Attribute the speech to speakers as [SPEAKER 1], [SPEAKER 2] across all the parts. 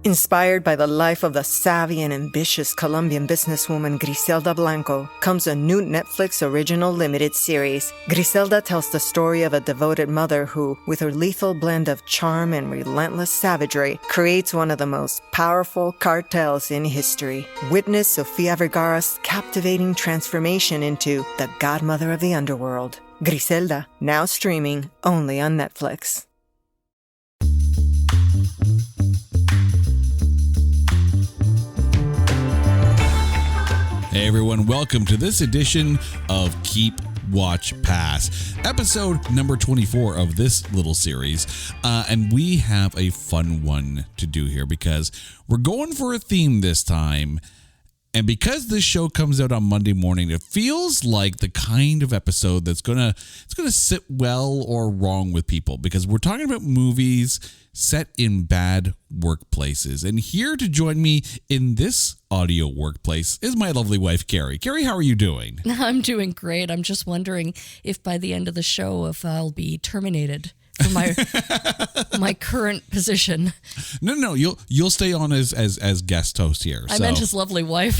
[SPEAKER 1] Inspired by the life of the savvy and ambitious Colombian businesswoman Griselda Blanco comes a new Netflix original limited series. Griselda tells the story of a devoted mother who, with her lethal blend of charm and relentless savagery, creates one of the most powerful cartels in history. Witness Sofia Vergara's captivating transformation into the godmother of the underworld. Griselda, now streaming only on Netflix.
[SPEAKER 2] Hey everyone, welcome to this edition of Keep Watch Pass, episode number 24 of this little series. And we have a fun one to do here because we're going for a theme this time. And because this show comes out on Monday morning, it feels like the kind of episode that's gonna sit well or wrong with people, because we're talking about movies set in bad workplaces. And here to join me in this audio workplace is my lovely wife, Carrie. Carrie, how are you doing?
[SPEAKER 3] I'm doing great. I'm just wondering if by the end of the show, if I'll be terminated from my current position.
[SPEAKER 2] No, you'll stay on as guest host here.
[SPEAKER 3] I meant his lovely wife.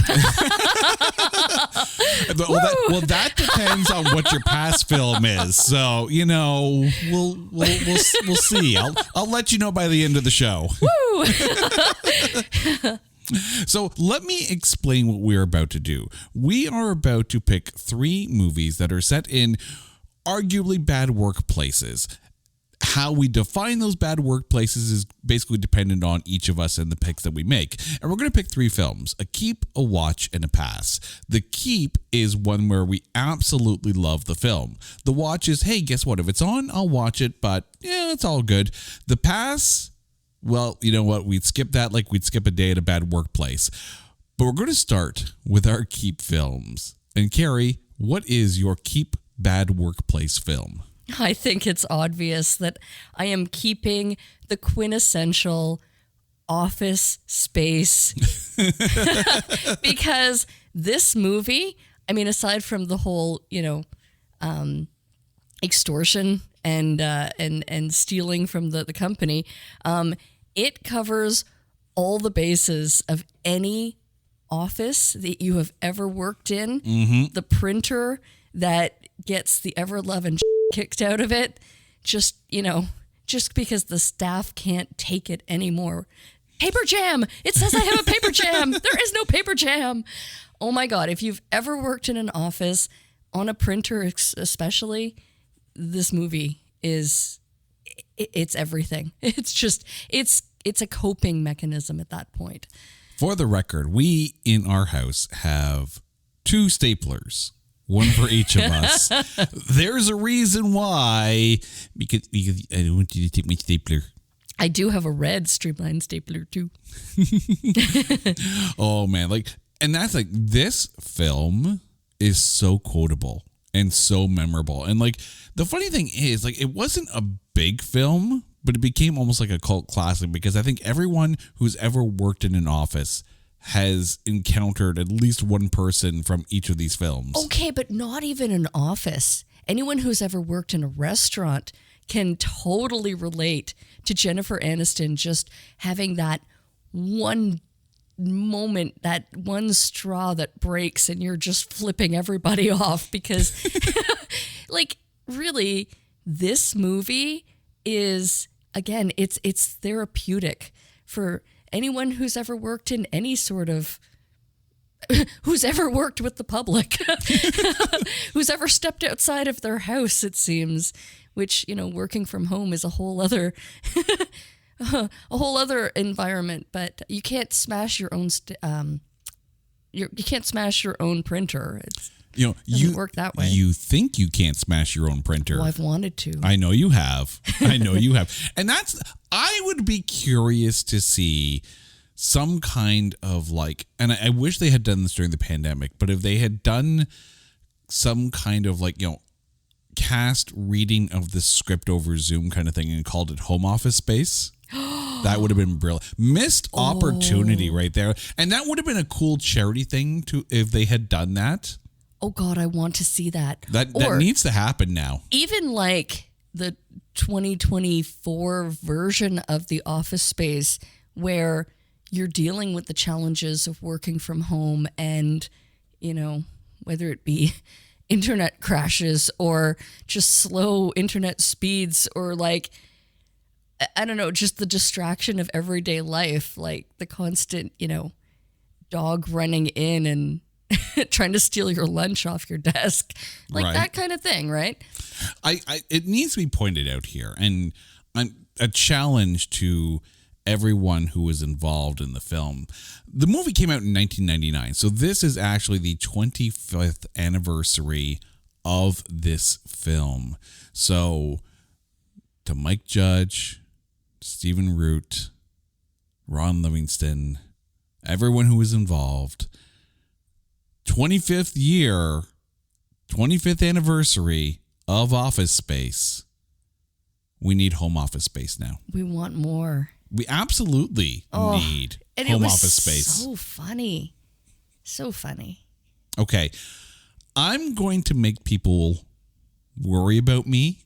[SPEAKER 2] Well, that depends on what your past film is. So, you know, we'll see. I'll let you know by the end of the show.
[SPEAKER 3] Woo!
[SPEAKER 2] So let me explain what we're about to do. We are about to pick 3 movies that are set in arguably bad workplaces. How we define those bad workplaces is basically dependent on each of us and the picks that we make. And we're going to pick 3 films: a keep, a watch, and a pass. The keep is one where we absolutely love the film. The watch is, hey, guess what? If it's on, I'll watch it, but yeah, it's all good. The pass, well, you know what? We'd skip that like we'd skip a day at a bad workplace. But we're going to start with our keep films. And Carrie, what is your keep bad workplace film?
[SPEAKER 3] I think it's obvious that I am keeping the quintessential Office Space because this movie, I mean, aside from the whole, extortion and stealing from the company, it covers all the bases of any office that you have ever worked in. Mm-hmm. The printer that gets the ever-loving kicked out of it, just because the staff can't take it anymore. Paper jam! It says I have a paper jam! There is no paper jam! Oh my God, if you've ever worked in an office, on a printer especially, this movie it's everything. It's a coping mechanism at that point.
[SPEAKER 2] For the record, we in our house have 2 staplers. One for each of us. There's a reason why. Because I don't want you to take my stapler.
[SPEAKER 3] I do have a red streamlined stapler too.
[SPEAKER 2] Oh man, and that's this film is so quotable and so memorable. And the funny thing is, it wasn't a big film, but it became almost like a cult classic because I think everyone who's ever worked in an office has encountered at least one person from each of these films.
[SPEAKER 3] Okay, but not even an office. Anyone who's ever worked in a restaurant can totally relate to Jennifer Aniston just having that one moment, that one straw that breaks and you're just flipping everybody off because really, this movie is, again, it's therapeutic for anyone who's ever worked in any sort of, who's ever worked with the public, who's ever stepped outside of their house, it seems, which, working from home is a whole other, environment, but you can't smash your own, you can't smash your own printer. It doesn't work that way.
[SPEAKER 2] You think you can't smash your own printer.
[SPEAKER 3] Well, I've wanted to.
[SPEAKER 2] I know you have. And I would be curious to see some kind of and I wish they had done this during the pandemic, but if they had done some kind of cast reading of the script over Zoom kind of thing and called it Home Office Space, that would have been brilliant. Missed opportunity right there. And that would have been a cool charity thing if they had done that.
[SPEAKER 3] Oh God, I want to see that.
[SPEAKER 2] That needs to happen now.
[SPEAKER 3] Even the 2024 version of the Office Space where you're dealing with the challenges of working from home and, whether it be internet crashes or just slow internet speeds or like, I don't know, just the distraction of everyday life, like the constant, dog running in and trying to steal your lunch off your desk, like
[SPEAKER 2] Right.
[SPEAKER 3] that kind of thing, right?
[SPEAKER 2] It needs to be pointed out here, and a challenge to everyone who was involved in the film. The movie came out in 1999, so this is actually the 25th anniversary of this film. So to Mike Judge, Stephen Root, Ron Livingston, everyone who was involved, 25th anniversary of Office Space. We need home office space now.
[SPEAKER 3] We want more.
[SPEAKER 2] We absolutely need
[SPEAKER 3] And
[SPEAKER 2] home
[SPEAKER 3] it was
[SPEAKER 2] office space.
[SPEAKER 3] so funny. So funny.
[SPEAKER 2] Okay. I'm going to make people worry about me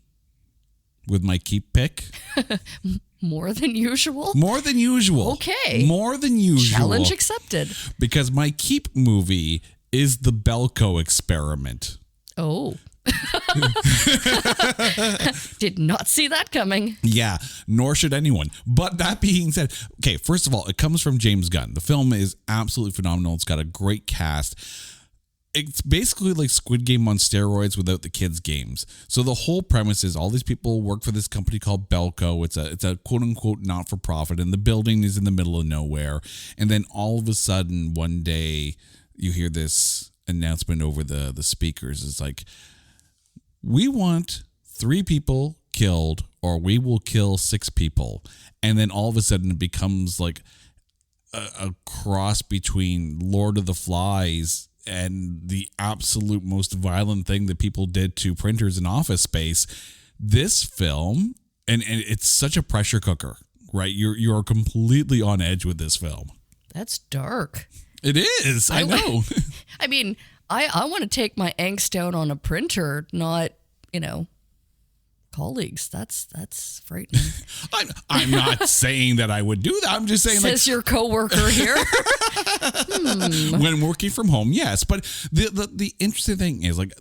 [SPEAKER 2] with my keep pick.
[SPEAKER 3] More than usual?
[SPEAKER 2] More than usual.
[SPEAKER 3] Okay.
[SPEAKER 2] More than usual.
[SPEAKER 3] Challenge accepted.
[SPEAKER 2] Because my keep movie is the Belko Experiment.
[SPEAKER 3] Oh. Did not see that coming.
[SPEAKER 2] Yeah, nor should anyone. But that being said, okay, first of all, it comes from James Gunn. The film is absolutely phenomenal. It's got a great cast. It's basically like Squid Game on steroids without the kids' games. So the whole premise is all these people work for this company called Belko. It's a quote unquote not for profit, and the building is in the middle of nowhere. And then all of a sudden, one day, you hear this announcement over the speakers. It's like, we want 3 people killed, or we will kill 6 people. And then all of a sudden, it becomes like a cross between Lord of the Flies and the absolute most violent thing that people did to printers in Office Space. This film, and it's such a pressure cooker, right? You're completely on edge with this film.
[SPEAKER 3] That's dark.
[SPEAKER 2] It is. I know.
[SPEAKER 3] I mean, I want to take my angst out on a printer, not, colleagues. That's frightening.
[SPEAKER 2] I'm not saying that I would do that. I'm just saying,
[SPEAKER 3] Says your coworker here.
[SPEAKER 2] when working from home, yes. But the interesting thing is, like,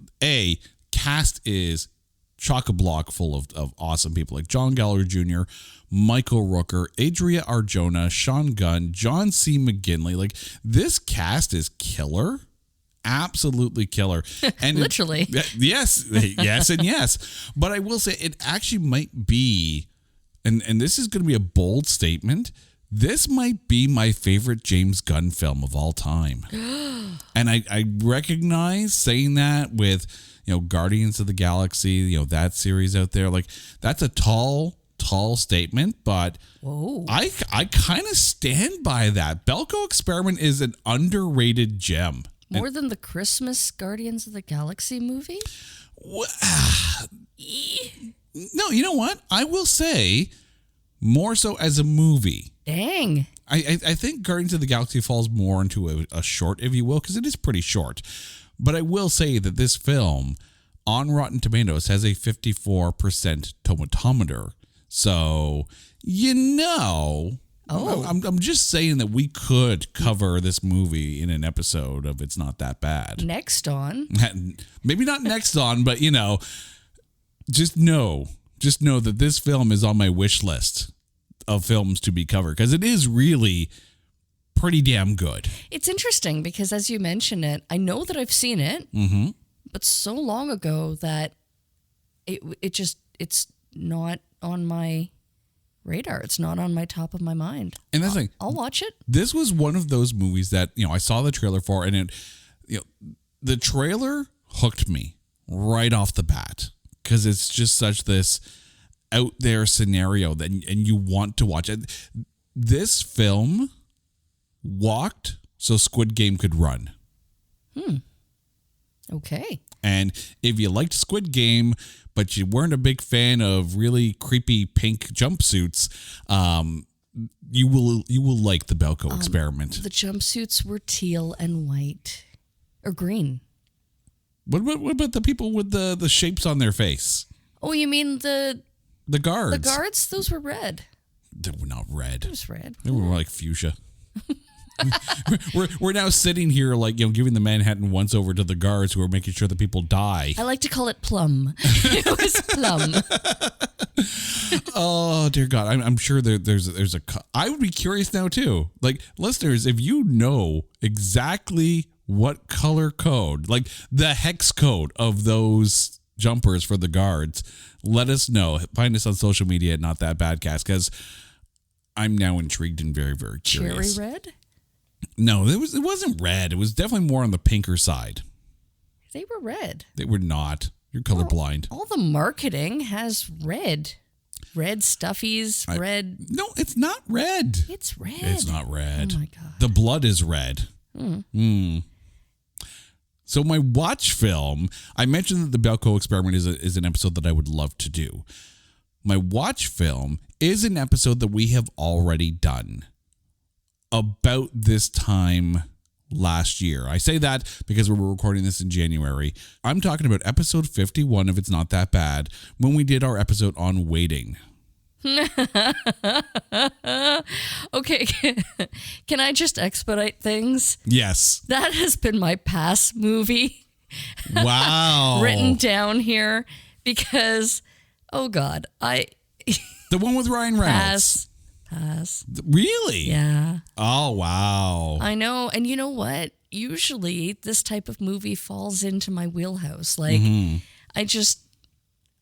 [SPEAKER 2] cast is chock-a-block full of awesome people, like John Gallagher Jr., Michael Rooker, Adria Arjona, Sean Gunn, John C. McGinley. Like, this cast is killer. Absolutely killer. And
[SPEAKER 3] Literally.
[SPEAKER 2] Yes, and yes. But I will say, it actually might be, and this is going to be a bold statement, this might be my favorite James Gunn film of all time. And I recognize saying that with, Guardians of the Galaxy, that series out there. Like, that's a tall statement, but
[SPEAKER 3] Whoa.
[SPEAKER 2] I kind of stand by that. Belko Experiment is an underrated gem.
[SPEAKER 3] More than the Christmas Guardians of the Galaxy movie?
[SPEAKER 2] No, you know what? I will say more so as a movie.
[SPEAKER 3] Dang.
[SPEAKER 2] I think Guardians of the Galaxy falls more into a short, if you will, because it is pretty short. But I will say that this film on Rotten Tomatoes has a 54% tomatometer. So,
[SPEAKER 3] Oh.
[SPEAKER 2] I'm just saying that we could cover this movie in an episode of It's Not That Bad.
[SPEAKER 3] Next on.
[SPEAKER 2] Maybe not next on, but just know that this film is on my wish list of films to be covered, because it is really pretty damn good.
[SPEAKER 3] It's interesting because as you mention it, I know that I've seen it, but so long ago that it's not on my radar. It's not on my top of my mind.
[SPEAKER 2] And that's like,
[SPEAKER 3] I'll watch it.
[SPEAKER 2] this was one of those movies that, I saw the trailer for, and the trailer hooked me right off the bat, because it's just such this out there scenario that, and you want to watch it. This film walked so Squid Game could run.
[SPEAKER 3] Okay.
[SPEAKER 2] And if you liked Squid Game, but you weren't a big fan of really creepy pink jumpsuits, you will like the Belko Experiment.
[SPEAKER 3] The jumpsuits were teal and white. Or green.
[SPEAKER 2] What about the people with the shapes on their face?
[SPEAKER 3] Oh, you mean the
[SPEAKER 2] The guards.
[SPEAKER 3] guards? Those were red.
[SPEAKER 2] They were not red.
[SPEAKER 3] It was red.
[SPEAKER 2] They were more like fuchsia. We're now sitting here like, giving the Manhattan once over to the guards who are making sure that people die.
[SPEAKER 3] I like to call it plum. It was plum.
[SPEAKER 2] Oh dear God! I'm sure there's a. I would be curious now too. Like, listeners, if you know exactly what color code, like the hex code of those jumpers for the guards, let us know. Find us on social media at Not That Badcast, because I'm now intrigued and very, very curious.
[SPEAKER 3] Cherry red?
[SPEAKER 2] No, it wasn't red. It was definitely more on the pinker side.
[SPEAKER 3] They were red.
[SPEAKER 2] They were not. You're colorblind.
[SPEAKER 3] All the marketing has red. Red stuffies, red.
[SPEAKER 2] No, it's not red.
[SPEAKER 3] It's red.
[SPEAKER 2] It's not red.
[SPEAKER 3] Oh my God.
[SPEAKER 2] The blood is red. So my watch film, I mentioned that the Belko experiment is an episode that I would love to do. My watch film is an episode that we have already done about this time last year. I say that because we were recording this in January. I'm talking about episode 51 of It's Not That Bad, when we did our episode on waiting.
[SPEAKER 3] Okay, can I just expedite things?
[SPEAKER 2] Yes.
[SPEAKER 3] That has been my pass movie.
[SPEAKER 2] Wow.
[SPEAKER 3] Written down here because, oh God,
[SPEAKER 2] The one with Ryan Reynolds.
[SPEAKER 3] Pass.
[SPEAKER 2] Really?
[SPEAKER 3] Yeah.
[SPEAKER 2] Oh, wow.
[SPEAKER 3] I know. And you know what? Usually this type of movie falls into my wheelhouse. Like,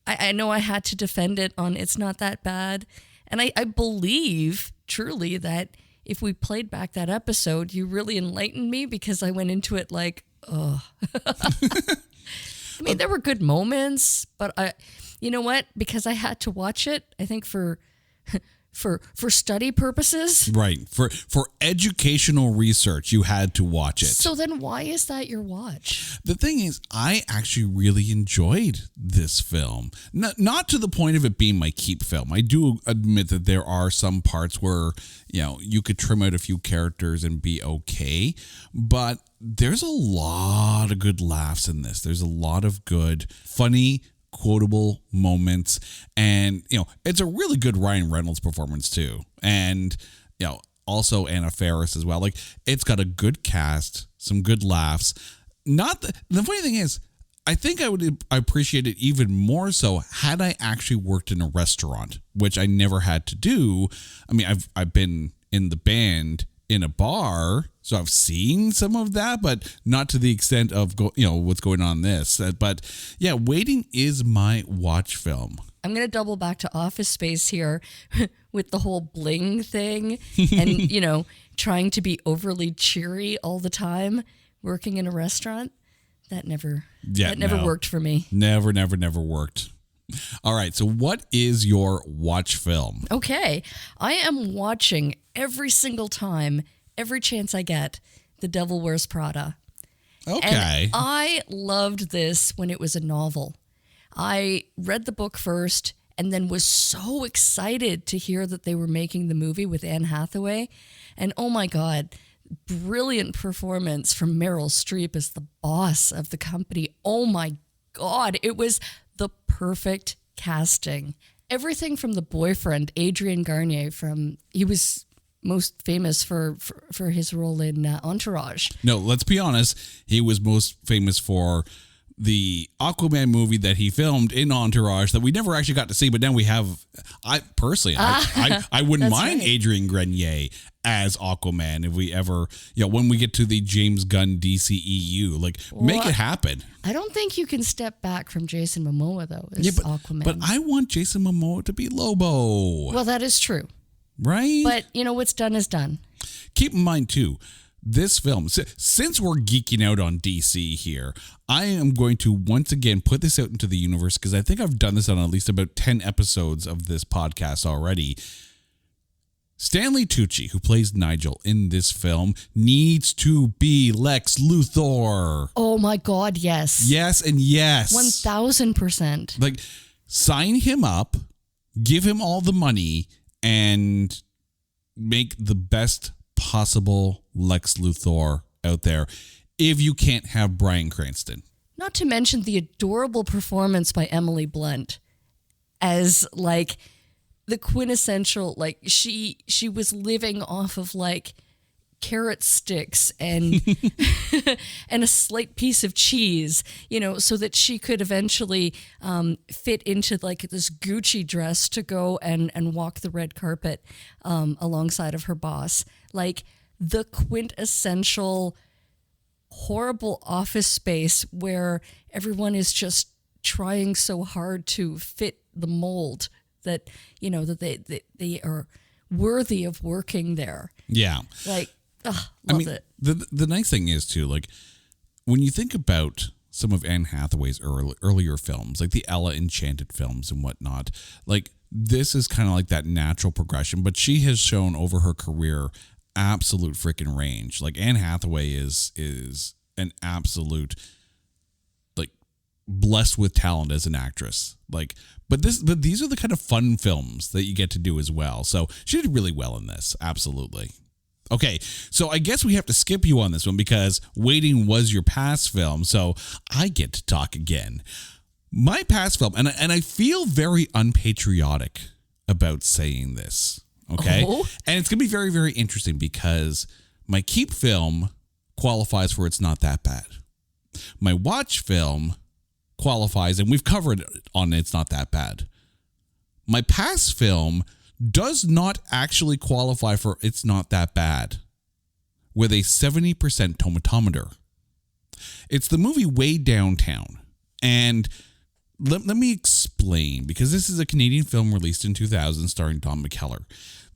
[SPEAKER 3] I know I had to defend it on It's Not That Bad. And I believe truly that if we played back that episode, you really enlightened me, because I went into it like, oh. I mean, there were good moments, but you know what? Because I had to watch it, I think for study purposes.
[SPEAKER 2] Right. For educational research, you had to watch it.
[SPEAKER 3] So then why is that your watch?
[SPEAKER 2] The thing is, I actually really enjoyed this film. Not to the point of it being my keep film. I do admit that there are some parts where, you could trim out a few characters and be okay. But there's a lot of good laughs in this. There's a lot of good, funny, quotable moments, and it's a really good Ryan Reynolds performance too, and also Anna Faris as well. Like, it's got a good cast, some good laughs. The funny thing is, I think I would appreciate it even more so had I actually worked in a restaurant, which I never had to do. I mean, I've been in the band in a bar, so I've seen some of that, but not to the extent of what's going on in this. But yeah, Waiting is my watch film.
[SPEAKER 3] I'm going to double back to Office Space here with the whole bling thing and, trying to be overly cheery all the time, working in a restaurant. That never worked for me. Never
[SPEAKER 2] worked. All right, so what is your watch film?
[SPEAKER 3] Okay, I am watching every single time, every chance I get, The Devil Wears Prada.
[SPEAKER 2] Okay.
[SPEAKER 3] And I loved this when it was a novel. I read the book first and then was so excited to hear that they were making the movie with Anne Hathaway. And oh my God, brilliant performance from Meryl Streep as the boss of the company. Oh my God, it was the perfect casting. Everything from the boyfriend, Adrian Garnier, he was most famous for his role in Entourage.
[SPEAKER 2] No, let's be honest. He was most famous for the Aquaman movie that he filmed in Entourage that we never actually got to see, but now we have. I wouldn't mind right. Adrian Grenier as Aquaman if we ever, when we get to the James Gunn DCEU, make it happen.
[SPEAKER 3] I don't think you can step back from Jason Momoa though as Aquaman.
[SPEAKER 2] But I want Jason Momoa to be Lobo.
[SPEAKER 3] Well, that is true.
[SPEAKER 2] Right?
[SPEAKER 3] But what's done is done.
[SPEAKER 2] Keep in mind too, this film, since we're geeking out on DC here, I am going to once again put this out into the universe, because I think I've done this on at least about 10 episodes of this podcast already. Stanley Tucci, who plays Nigel in this film, needs to be Lex Luthor.
[SPEAKER 3] Oh my God, yes.
[SPEAKER 2] Yes and yes.
[SPEAKER 3] 1000%.
[SPEAKER 2] Sign him up, give him all the money, and make the best possible Lex Luthor out there, if you can't have Bryan Cranston.
[SPEAKER 3] Not to mention the adorable performance by Emily Blunt as the quintessential, she was living off of carrot sticks and and a slight piece of cheese, so that she could eventually fit into like this Gucci dress to go and walk the red carpet alongside of her boss. Like the quintessential horrible office space where everyone is just trying so hard to fit the mold that, that they are worthy of working there.
[SPEAKER 2] Yeah.
[SPEAKER 3] Like, love it.
[SPEAKER 2] The nice thing is too, like when you think about some of Anne Hathaway's earlier films, like the Ella Enchanted films and whatnot, like this is kind of like that natural progression, but she has shown over her career absolute freaking range. Like Anne Hathaway is an absolute, like, blessed with talent as an actress. Like, but these are the kind of fun films that you get to do as well. So she did really well in this. Absolutely. Okay, so I guess we have to skip you on this one because Waiting was your past film, so I get to talk again. My past film, and I feel very unpatriotic about saying this, okay?
[SPEAKER 3] Oh?
[SPEAKER 2] And it's going to be very, very interesting because my keep film qualifies for It's Not That Bad. My watch film qualifies, and we've covered it on It's Not That Bad. My past film does not actually qualify for It's Not That Bad with a 70% tomatometer. It's the movie Way Downtown. And let me explain, because this is a Canadian film released in 2000 starring Don McKellar.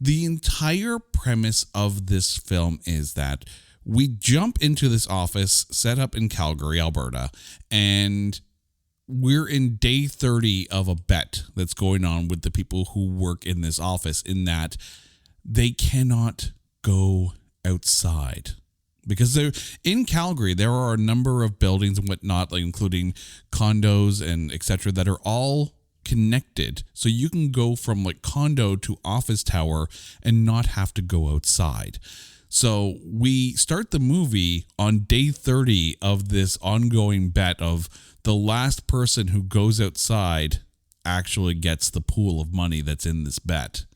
[SPEAKER 2] The entire premise of this film is that we jump into this office set up in Calgary, Alberta, and we're in day 30 of a bet that's going on with the people who work in this office, in that they cannot go outside. Because they're in Calgary, there are a number of buildings and whatnot, like including condos and etc., that are all connected. So you can go from like condo to office tower and not have to go outside. So we start the movie on day 30 of this ongoing bet of the last person who goes outside actually gets the pool of money that's in this bet.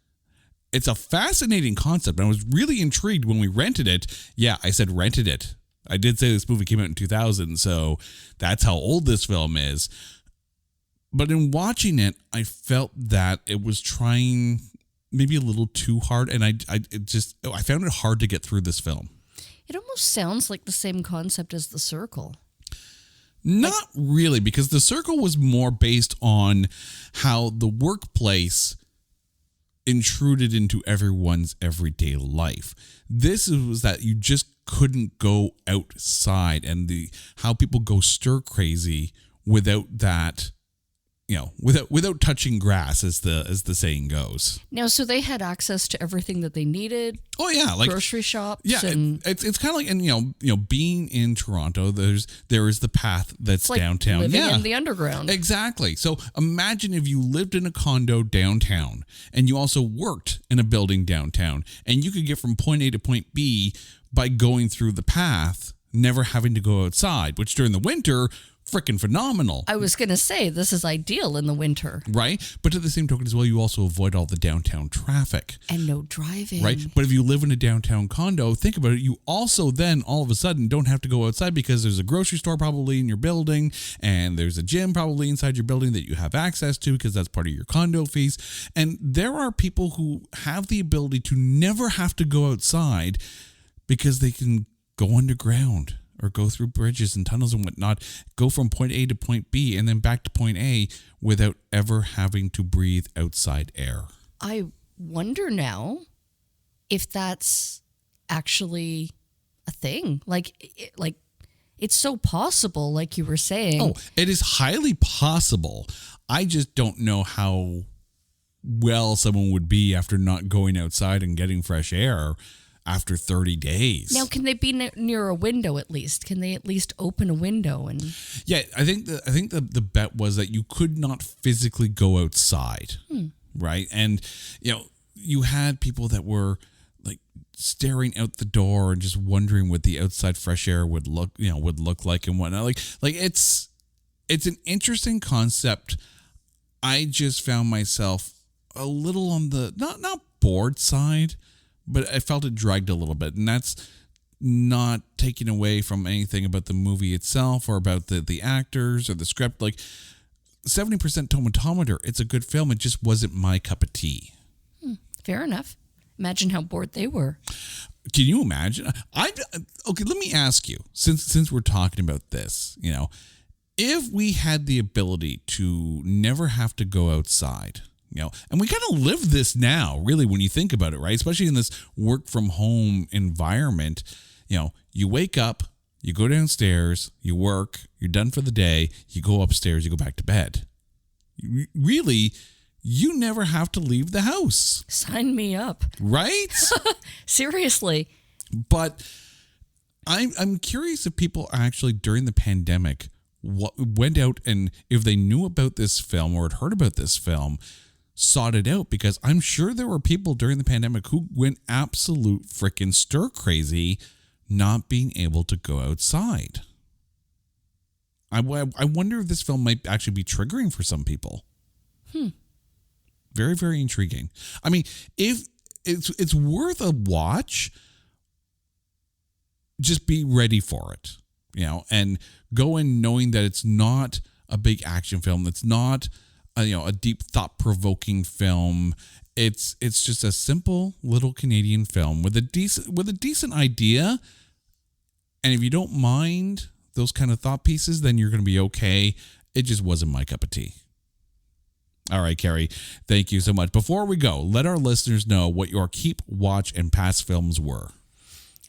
[SPEAKER 2] It's a fascinating concept. I was really intrigued when we rented it. Yeah, I said rented it. I did say this movie came out in 2000, so that's how old this film is. But in watching it, I felt that it was trying maybe a little too hard, and I found it hard to get through this film.
[SPEAKER 3] It almost sounds like the same concept as The Circle.
[SPEAKER 2] Not really, because The Circle was more based on how the workplace intruded into everyone's everyday life. This was that you just couldn't go outside, and how people go stir crazy without that, without touching grass, as the saying goes.
[SPEAKER 3] Now, so they had access to everything that they needed.
[SPEAKER 2] Oh yeah, like
[SPEAKER 3] grocery shops.
[SPEAKER 2] Yeah, it's kind of like, and being in Toronto, there is the path that's
[SPEAKER 3] like
[SPEAKER 2] downtown.
[SPEAKER 3] Living in the underground.
[SPEAKER 2] Exactly. So imagine if you lived in a condo downtown and you also worked in a building downtown, and you could get from point A to point B by going through the path, never having to go outside, which during the winter, freaking phenomenal.
[SPEAKER 3] I was going to say, this is ideal in the winter.
[SPEAKER 2] Right? But to the same token as well, you also avoid all the downtown traffic.
[SPEAKER 3] And no driving.
[SPEAKER 2] Right? But if you live in a downtown condo, think about it, you also then all of a sudden don't have to go outside, because there's a grocery store probably in your building, and there's a gym probably inside your building that you have access to because that's part of your condo fees. And there are people who have the ability to never have to go outside because they can go underground, or go through bridges and tunnels and whatnot, go from point A to point B and then back to point A without ever having to breathe outside air.
[SPEAKER 3] I wonder now if that's actually a thing. Like it's so possible, like you were saying.
[SPEAKER 2] Oh, it is highly possible. I just don't know how well someone would be after not going outside and getting fresh air after 30 days.
[SPEAKER 3] Now, can they be near a window at least? Can they at least open a window? And
[SPEAKER 2] yeah, I think the bet was that you could not physically go outside, right? And you had people that were like staring out the door and just wondering what the outside fresh air would look like and whatnot. Like it's an interesting concept. I just found myself a little on the not bored side, but I felt it dragged a little bit. And that's not taking away from anything about the movie itself or about the actors or the script. Like 70% tomatometer, it's a good film. It just wasn't my cup of tea.
[SPEAKER 3] Fair enough. Imagine how bored they were.
[SPEAKER 2] Can you imagine? Okay, let me ask you, since we're talking about this, if we had the ability to never have to go outside, and we kind of live this now, really, when you think about it, right? Especially in this work from home environment, you wake up, you go downstairs, you work, you're done for the day, you go upstairs, you go back to bed. Really, you never have to leave the house.
[SPEAKER 3] Sign me up.
[SPEAKER 2] Right?
[SPEAKER 3] Seriously.
[SPEAKER 2] But I'm curious if people actually, during the pandemic, went out and if they knew about this film or had heard about this film, sought it out, because I'm sure there were people during the pandemic who went absolute freaking stir crazy not being able to go outside. I wonder if this film might actually be triggering for some people. Very, very intriguing. I mean, if it's worth a watch, just be ready for it, and go in knowing that it's not a big action film. It's not a deep thought-provoking film. It's just a simple little Canadian film with a decent idea. And if you don't mind those kind of thought pieces, then you're going to be okay. It just wasn't my cup of tea. All right, Carrie, thank you so much. Before we go, let our listeners know what your keep, watch, and pass films were.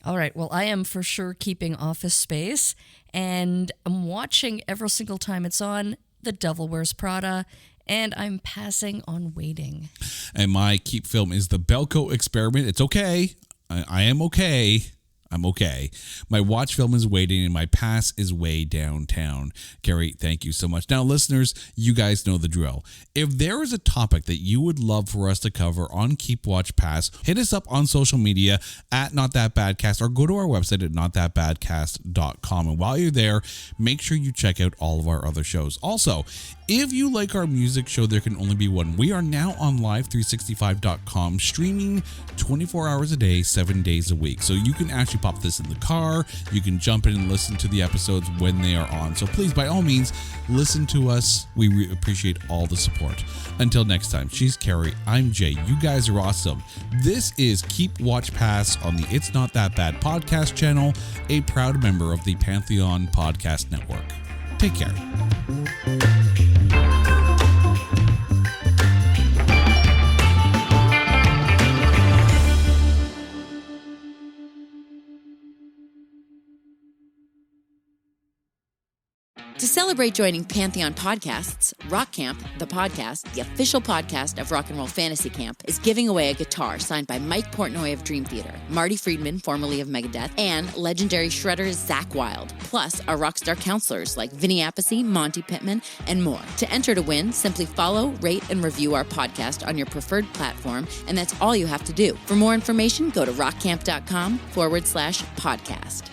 [SPEAKER 3] All right. Well, I am for sure keeping Office Space, and I'm watching every single time it's on The Devil Wears Prada, and I'm passing on Waiting.
[SPEAKER 2] And my keep film is The Belko Experiment. It's okay. I am okay. I'm okay. My watch film is Waiting, and my pass is Way Downtown. Gary, thank you so much. Now, listeners, you guys know the drill. If there is a topic that you would love for us to cover on Keep Watch Pass, hit us up on social media at Not That Badcast, or go to our website at notthatbadcast.com. And while you're there, make sure you check out all of our other shows. Also, if you like our music show, There Can Only Be One, we are now on live365.com, streaming 24 hours a day, 7 days a week. So you can actually pop this in the car. You can jump in and listen to the episodes when they are on. So please, by all means, listen to us. We appreciate all the support. Until next time, she's Carrie. I'm Jay. You guys are awesome. This is Keep Watch Pass on the It's Not That Bad podcast channel, a proud member of the Pantheon Podcast Network. Take care.
[SPEAKER 4] To celebrate joining Pantheon Podcasts, Rock Camp, the podcast, the official podcast of Rock and Roll Fantasy Camp, is giving away a guitar signed by Mike Portnoy of Dream Theater, Marty Friedman, formerly of Megadeth, and legendary shredder Zakk Wylde, plus our rockstar counselors like Vinny Appice, Monty Pittman, and more. To enter to win, simply follow, rate, and review our podcast on your preferred platform, and that's all you have to do. For more information, go to rockcamp.com/podcast.